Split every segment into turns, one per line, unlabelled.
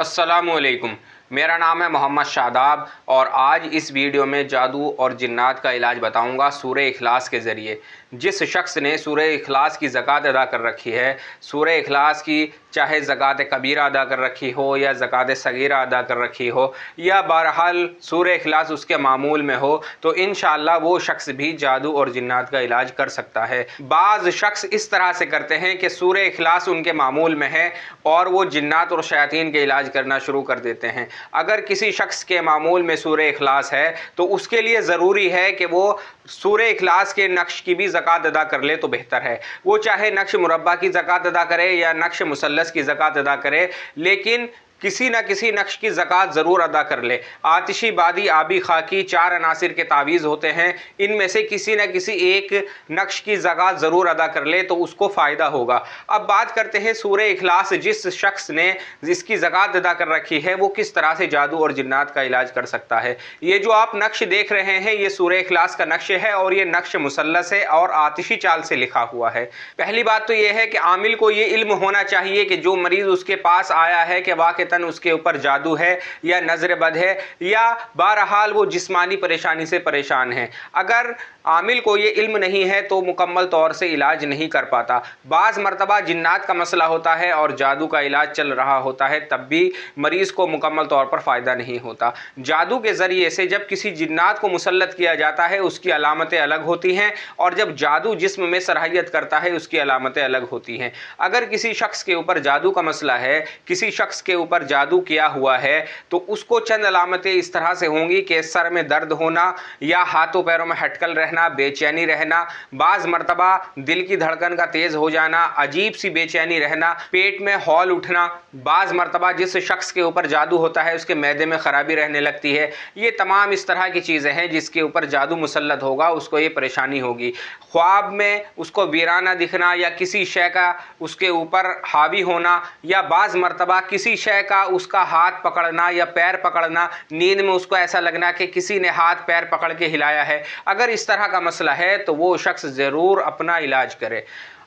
अस्सलामुअलैकुम। मेरा नाम है मोहम्मद शादाब और आज इस वीडियो में जादू और जिन्नात का इलाज बताऊंगा सूरह इखलास के ज़रिए। जिस शख्स ने सूरह इखलास की ज़कात अदा कर रखी है, सूरह इखलास की चाहे ज़कात कबीरा अदा कर रखी हो या ज़कात सगीरा अदा कर रखी हो या बहरहाल सूरह इखलास उसके मामूल में हो, तो इंशाअल्लाह वो शख्स भी जादू और जिन्नात का इलाज कर सकता है। बाज़ शख्स इस तरह से करते हैं कि सूरह इखलास उनके मामूल में है और वो जिन्नात और शयातीन के इलाज करना शुरू कर देते हैं। अगर किसी शख्स के मामूल में सूरह इखलास है तो उसके लिए ज़रूरी है कि वो सूरह इखलास के नक्श की भी ज़कात अदा कर ले तो बेहतर है। वो चाहे नक्श मुरब्बा की ज़कात अदा करे या नक्श मुसल्लस की ज़कात अदा करे, लेकिन किसी न किसी नक्श की ज़कात ज़रूर अदा कर ले। आतिशी, बादी, आबी, खाकी 4 अनासिर के तावीज़ होते हैं, इनमें से किसी न किसी एक नक्श की ज़कात ज़रूर अदा कर ले तो उसको फ़ायदा होगा। अब बात करते हैं सूरह इखलास जिस शख्स ने जिसकी ज़कात अदा कर रखी है वो किस तरह से जादू और जिन्नात का इलाज कर सकता है। ये जो आप नक्श देख रहे हैं ये सूरह इखलास का नक्श है और ये नक्श मुसल्लस है और आतिशी चाल से लिखा हुआ है। पहली बात तो ये है कि आमिल को ये इल्म होना चाहिए कि जो मरीज़ उसके पास आया है कि वाक़ उसके ऊपर जादू है या नजर बद है या बहरहाल वो जिस्मानी परेशानी से परेशान है। अगर आमिल को ये इल्म नहीं है तो मुकम्मल तौर से इलाज नहीं कर पाता। बाज़ मरतबा जिन्नात का मसला होता है और जादू का इलाज चल रहा होता है, तब भी मरीज़ को मुकम्मल तौर पर फ़ायदा नहीं होता। जादू के ज़रिए से जब किसी जिन्नात को मुसल्लत किया जाता है उसकी अलामतें अलग होती हैं और जब जादू जिस्म में सराहियत करता है उसकी अलामतें अलग होती हैं। अगर किसी शख्स के ऊपर जादू का मसला है, किसी शख्स के ऊपर जादू किया हुआ है, तो उसको चंद अलामतें इस तरह से होंगी कि सर में दर्द होना या हाथों पैरों में हटकल रहना, बेचैनी रहना, बाज़ मरतबा दिल की धड़कन का तेज़ हो जाना, अजीब सी बेचैनी रहना, पेट में हौल उठना, बाज़ मरतबा जिस शख्स के ऊपर जादू होता है उसके मैदे में ख़राबी रहने लगती है। ये तमाम इस तरह की चीज़ें हैं जिसके ऊपर जादू मुसल्लत होगा उसको ये परेशानी होगी। ख्वाब में उसको वीराना दिखना या किसी शय का उसके ऊपर हावी होना या बाज़ मरतबा किसी शय का उसका हाथ पकड़ना या पैर पकड़ना, नींद में उसको ऐसा लगना कि किसी ने हाथ पैर पकड़ के हिलाया है। अगर इस तरह का मसला है तो वो शख्स ज़रूर अपना इलाज करे।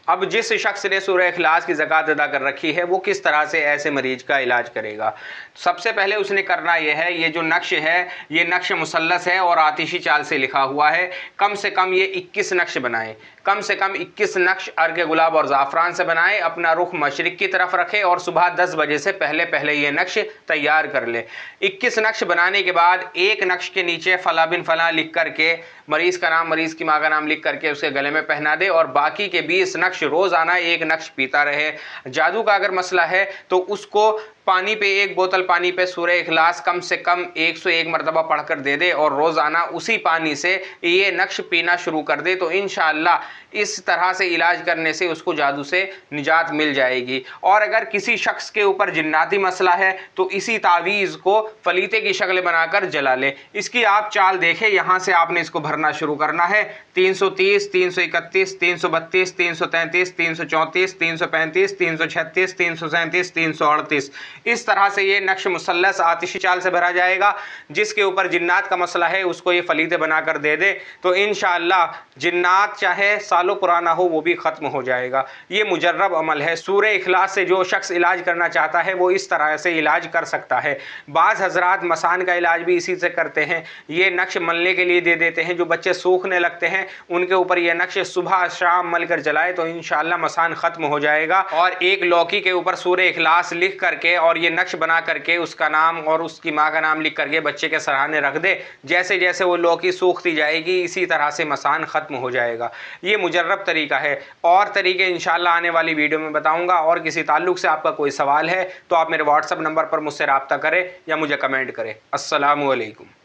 अब जिस शख्स ने सूरह इखलास की ज़कात अदा कर रखी है वो किस तरह से ऐसे मरीज का इलाज करेगा। सबसे पहले उसने करना यह है, ये जो नक्श है ये नक्श मुसल्लस है और आतिशी चाल से लिखा हुआ है। कम से कम ये 21 नक्श बनाएं, कम से कम 21 नक्श अर्क गुलाब और ज़ाफ़रान से बनाएं। अपना रुख मशरिक़ की तरफ रखें और सुबह 10 बजे से पहले पहले ये नक्श तैयार कर लें। 21 नक्श बनाने के बाद एक नक्श के नीचे फ़ला बिन फ़ला लिख करके मरीज़ का नाम, मरीज़ की माँ का नाम लिख करके उसके गले में पहना दे और बाकी के 20 नक्श रोज़ाना एक नक्श पीता रहे। जादू का अगर मसला है तो उसको पानी पे, एक बोतल पानी पे सूरह इखलास कम से कम 101 मरतबा पढ़कर दे दे और रोज़ाना उसी पानी से ये नक्श पीना शुरू कर दे तो इंशाअल्लाह इस तरह से इलाज करने से उसको जादू से निजात मिल जाएगी। और अगर किसी शख्स के ऊपर जिन्नाती मसला है तो इसी तावीज़ को फलीते की शक्ल बनाकर जला ले। इसकी आप चाल देखें, यहाँ से आपने इसको भरना शुरू करना है। 330, 331, 332, 333, 334, 335, 336, 337, 338, इस तरह से ये नक्श मुसल्लस आतिशी चाल से भरा जाएगा। जिसके ऊपर जिन्नात का मसला है उसको ये फलीते बनाकर दे दे तो इंशाअल्लाह जिन्नात चाहे सालों पुराना हो वो भी ख़त्म हो जाएगा। ये मुजर्रब अमल है। सूरह इखलास से जो शख्स इलाज करना चाहता है वो इस तरह से इलाज कर सकता है। बाज़ हजरात मसान का इलाज भी इसी से करते हैं। ये नक्श मलने के लिए दे देते हैं। जो बच्चे सूखने लगते हैं उनके ऊपर यह नक्श सुबह शाम मल कर जलाए तो इंशाअल्लाह मसान ख़त्म हो जाएगा। और एक लौकी के ऊपर सूरह इखलास लिख करके और ये नक्श बना करके उसका नाम और उसकी माँ का नाम लिख करके बच्चे के सराहने रख दे। जैसे जैसे वो लौकी सूखती जाएगी इसी तरह से मसान ख़त्म हो जाएगा। ये मुजर्रब तरीका है। और तरीके इंशाअल्लाह आने वाली वीडियो में बताऊंगा। और किसी ताल्लुक़ से आपका कोई सवाल है तो आप मेरे व्हाट्सएप नंबर पर मुझसे रब्ता करें या मुझे कमेंट करें। अस्सलामु अलैकुम।